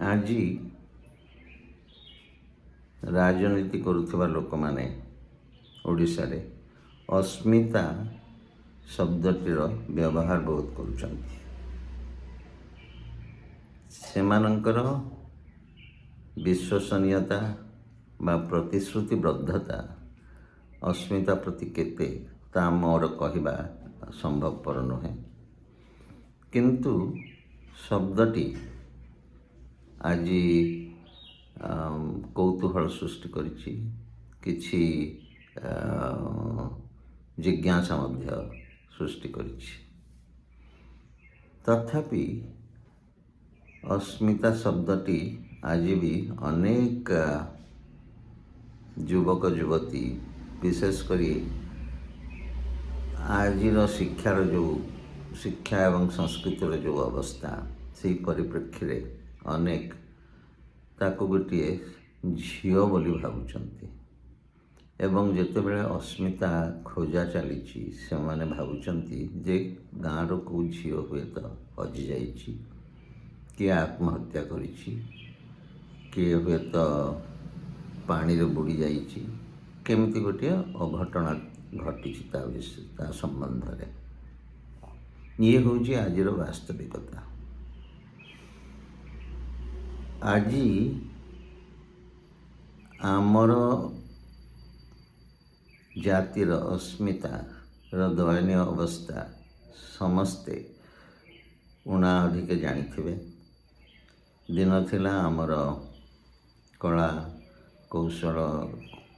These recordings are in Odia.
ଆଜି ରାଜନୀତି କରୁଥିବା ଲୋକମାନେ ଓଡ଼ିଶାରେ ଅସ୍ମିତା ଶବ୍ଦଟିର ବ୍ୟବହାର ବହୁତ କରୁଛନ୍ତି। ସେମାନଙ୍କର ବିଶ୍ୱସନୀୟତା ବା ପ୍ରତିଶ୍ରୁତିବଦ୍ଧତା ଅସ୍ମିତା ପ୍ରତି କେତେ ତା ମୋର କହିବା ସମ୍ଭବପର ନୁହେଁ, କିନ୍ତୁ ଶବ୍ଦଟି ଆଜି କୌତୂହଳ ସୃଷ୍ଟି କରିଛି, କିଛି ଜିଜ୍ଞାସା ମଧ୍ୟ ସୃଷ୍ଟି କରିଛି। ତଥାପି ଅସ୍ମିତା ଶବ୍ଦଟି ଆଜି ବି ଅନେକ ଯୁବକ ଯୁବତୀ, ବିଶେଷ କରି ଆଜିର ଶିକ୍ଷା ଏବଂ ସଂସ୍କୃତିର ଯେଉଁ ଅବସ୍ଥା, ସେହି ପରିପ୍ରେକ୍ଷୀରେ ଅନେକ ତାକୁ ଗୋଟିଏ ଝିଅ ବୋଲି ଭାବୁଛନ୍ତି ଏବଂ ଯେତେବେଳେ ଅସ୍ମିତା ଖୋଜା ଚାଲିଛି ସେମାନେ ଭାବୁଛନ୍ତି ଯେ ଗାଁର କେଉଁ ଝିଅ ହୁଏତ ହଜିଯାଇଛି, କିଏ ଆତ୍ମହତ୍ୟା କରିଛି, କିଏ ହୁଏତ ପାଣିରେ ବୁଡ଼ି ଯାଇଛି, କେମିତି ଗୋଟିଏ ଅଘଟଣା ଘଟିଛି ତା ସମ୍ବନ୍ଧରେ। ଇଏ ହେଉଛି ଆଜିର ବାସ୍ତବିକତା। ଆଜି ଆମର ଜାତିର ଅସ୍ମିତାର ଦୟନୀୟ ଅବସ୍ଥା ସମସ୍ତେ ଉଣା ଅଧିକେ ଜାଣିଥିବେ। ଦିନ ଥିଲା ଆମର କଳା,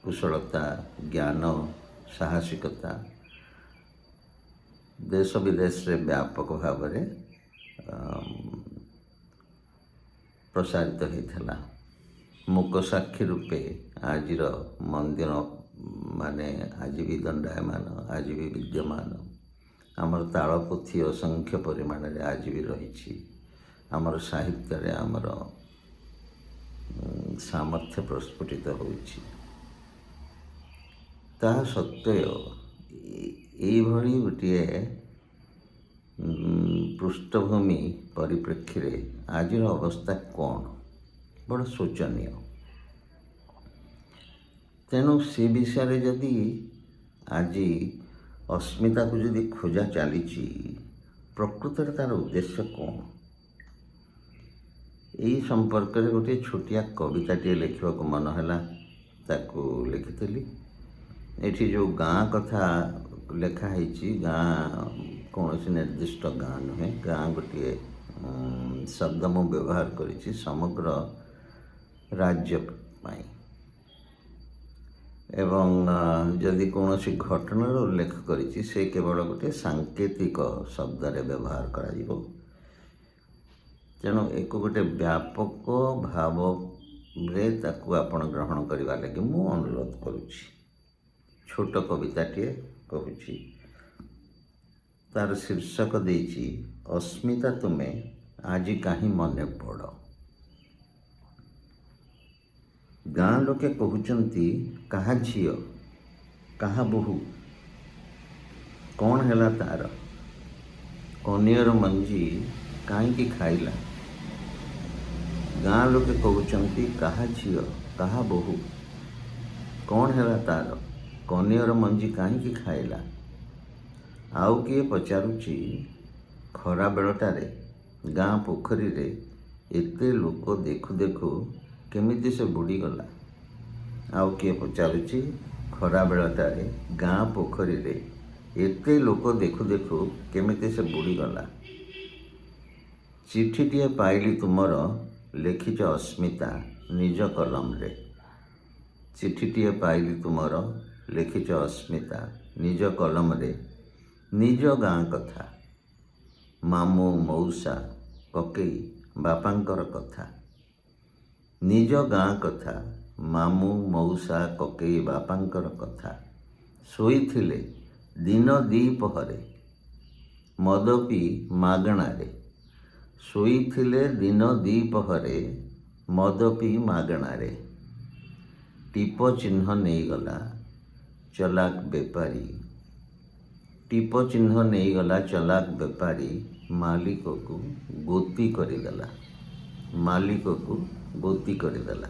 କୁଶଳତା, ଜ୍ଞାନ, ସାହସିକତା ଦେଶ ବିଦେଶରେ ବ୍ୟାପକ ଭାବରେ ପ୍ରସାରିତ ହୋଇଥିଲା। ମୂକ ସାକ୍ଷୀ ରୂପେ ଆଜିର ମନ୍ଦିର ମାନେ ଆଜି ବି ଦଣ୍ଡାୟମାନ, ଆଜି ବି ବିଦ୍ୟମାନ। ଆମର ତାଳପୋଥି ଅସଂଖ୍ୟ ପରିମାଣରେ ଆଜି ବି ରହିଛି। ଆମର ସାହିତ୍ୟରେ ଆମର ସାମର୍ଥ୍ୟ ପ୍ରସ୍ଫୁଟିତ ହେଉଛି। ତାହା ସତ୍ତ୍ୱେ ଏଇଭଳି ଗୋଟିଏ ପୃଷ୍ଠଭୂମି ପରିପ୍ରେକ୍ଷୀରେ ଆଜିର ଅବସ୍ଥା କ'ଣ? ବଡ଼ ଶୋଚନୀୟ। ତେଣୁ ସେ ବିଷୟରେ ଯଦି ଆଜି ଅସ୍ମିତାକୁ ଯଦି ଖୋଜା ଚାଲିଛି, ପ୍ରକୃତରେ ତା'ର ଉଦ୍ଦେଶ୍ୟ କ'ଣ? ଏହି ସମ୍ପର୍କରେ ଗୋଟିଏ ଛୋଟିଆ କବିତାଟିଏ ଲେଖିବାକୁ ମନ ହେଲା, ତାକୁ ଲେଖିଥିଲି। ଏଠି ଯେଉଁ ଗାଁ କଥା ଲେଖା ହେଇଛି, ଗାଁ କୌଣସି ନିର୍ଦ୍ଦିଷ୍ଟ ଗାଁ ନୁହେଁ, ଗାଁ ଗୋଟିଏ ଶବ୍ଦ ମୁଁ ବ୍ୟବହାର କରିଛି ସମଗ୍ର ରାଜ୍ୟ ପାଇଁ। ଏବଂ ଯଦି କୌଣସି ଘଟଣାର ଉଲ୍ଲେଖ କରିଛି, ସେ କେବଳ ଗୋଟିଏ ସାଙ୍କେତିକ ଶବ୍ଦରେ ବ୍ୟବହାର କରାଯିବ। ତେଣୁ ଏକୁ ଗୋଟେ ବ୍ୟାପକ ଭାବରେ ତାକୁ ଆପଣ ଗ୍ରହଣ କରିବା ଲାଗି ମୁଁ ଅନୁରୋଧ କରୁଛି। ଛୋଟ କବିତାଟିଏ କହୁଛି, ତାର ଶୀର୍ଷକ ଦେଇଛି ଅସ୍ମିତା ତୁମେ ଆଜି କାହିଁ ମନେ ପଡ଼। ଗାଁ ଲୋକେ କହୁଛନ୍ତି କାହା ଝିଅ, କାହା ବୋହୂ, କ'ଣ ହେଲା ତାର, କନିଅର ମଞ୍ଜି କାହିଁକି ଖାଇଲା। ଗାଁ ଲୋକେ କହୁଛନ୍ତି କାହା ଝିଅ, କାହା ବୋହୂ, କ'ଣ ହେଲା ତାର, କନିଅର ମଞ୍ଜି କାହିଁକି ଖାଇଲା। ଆଉ କିଏ ପଚାରୁଛି ଖରା ବେଳଟାରେ ଗାଁ ପୋଖରୀରେ ଏତେ ଲୋକ ଦେଖୁ ଦେଖୁ କେମିତି ସେ ବୁଡ଼ିଗଲା। ଆଉ କିଏ ପଚାରୁଛି ଖରା ବେଳଟାରେ ଗାଁ ପୋଖରୀରେ ଏତେ ଲୋକ ଦେଖୁ ଦେଖୁ କେମିତି ସେ ବୁଡ଼ିଗଲା। ଚିଠିଟିଏ ପାଇଲି ତୁମର, ଲେଖିଛ ଅସ୍ମିତା ନିଜ କଲମରେ। ଚିଠିଟିଏ ପାଇଲି ତୁମର, ଲେଖିଛ ଅସ୍ମିତା ନିଜ କଲମରେ। ନିଜ ଗାଁ କଥା, ମାମୁଁ ମଉସା କକେଇ ବାପାଙ୍କର କଥା। ନିଜ ଗାଁ କଥା, ମାମୁଁ ମଉସା କକେଇ ବାପାଙ୍କର କଥା। ଶୋଇଥିଲେ ଦିନ ଦ୍ୱିପହରେ ମଦ ପିଇ ମାଗଣାରେ। ଶୋଇଥିଲେ ଦିନ ଦ୍ୱିପହରେ ମଦ ପିଇ ମାଗଣାରେ। ଟିପ ଚିହ୍ନ ନେଇଗଲା ଚଲାକ ବେପାରୀ। ଟିପ ଚିହ୍ନ ନେଇଗଲା ଚଲାକ ବେପାରୀ, ମାଲିକକୁ ଗୋତି କରିଦେଲା। ମାଲିକକୁ ବୋତି କରିଦେଲା।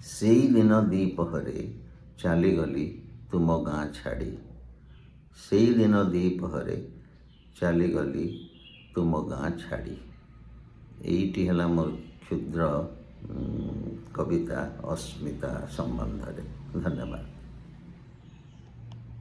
ସେଇଦିନ ଦ୍ୱିପହରେ ଚାଲିଗଲି ତୁମ ଗାଁ ଛାଡ଼ି। ସେଇଦିନ ଦ୍ୱିପହରେ ଚାଲିଗଲି ତୁମ ଗାଁ ଛାଡ଼ି। ଏଇଟି ହେଲା ମୋର କ୍ଷୁଦ୍ର କବିତା ଅସ୍ମିତା ସମ୍ବନ୍ଧରେ। ଧନ୍ୟବାଦ।